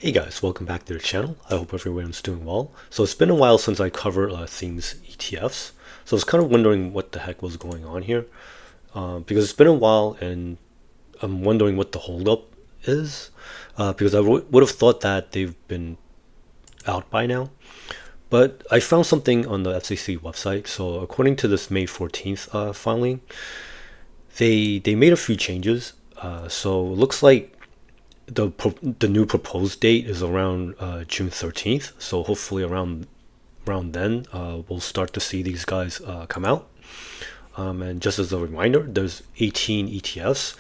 Hey guys, welcome back to the channel. I hope everyone's doing well. So it's been a while since I covered themes ETFs. So I was kind of wondering what the heck was going on here. Because it's been a while and I'm wondering what the holdup is. Because I would have thought that they've been out by now. But I found something on the FCC website. So according to this May 14th filing, they made a few changes. So it looks like the new proposed date is around June 13th. So hopefully around then we'll start to see these guys come out. And just as a reminder, there's 18 ETFs.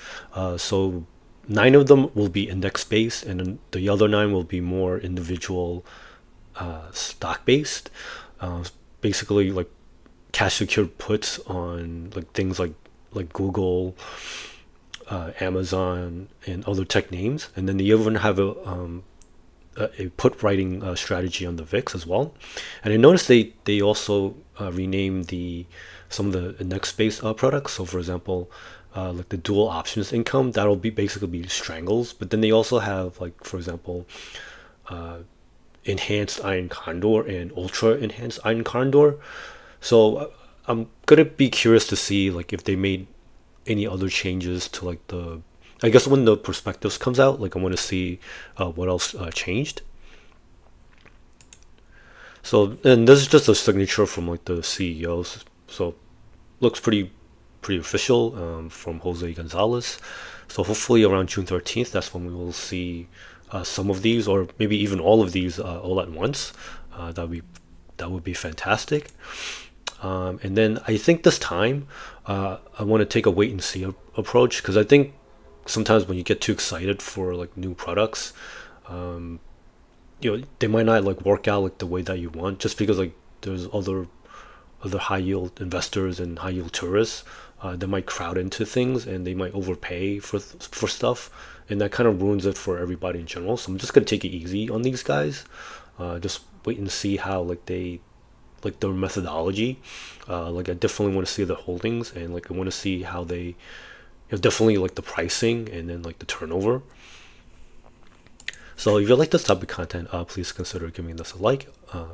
So 9 of them will be index based, and then the other 9 will be more individual stock based. Basically, like cash secured puts on like things like Google, Amazon, and other tech names, and then they even have a put writing strategy on the VIX as well. And I noticed they also renamed some of the index based products. So for example, like the dual options income, that'll be basically be strangles. But then they also have, like, for example, enhanced iron condor and ultra enhanced iron condor. So I'm gonna be curious to see like if they made any other changes to like I guess when the perspectives comes out, like I want to see what else changed. So, and this is just a signature from like the CEOs. So looks pretty official, from Jose Gonzalez. So hopefully around June 13th, that's when we will see some of these, or maybe even all of these all at once. That would be fantastic. And then I think this time I want to take a wait and see approach, because I think sometimes when you get too excited for like new products, they might not like work out like the way that you want, just because like there's other high yield investors and high yield tourists that might crowd into things, and they might overpay for stuff, and that kind of ruins it for everybody in general. So I'm just gonna take it easy on these guys, just wait and see how like their methodology. Like I definitely want to see the holdings, and like I want to see how they, definitely like the pricing, and then like the turnover. So if you like this type of content, please consider giving this a like.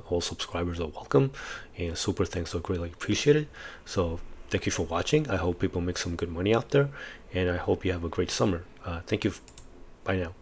All subscribers are welcome, and super thanks are greatly appreciated. So thank you for watching. I hope people make some good money out there, and I hope you have a great summer. Thank you. Bye now.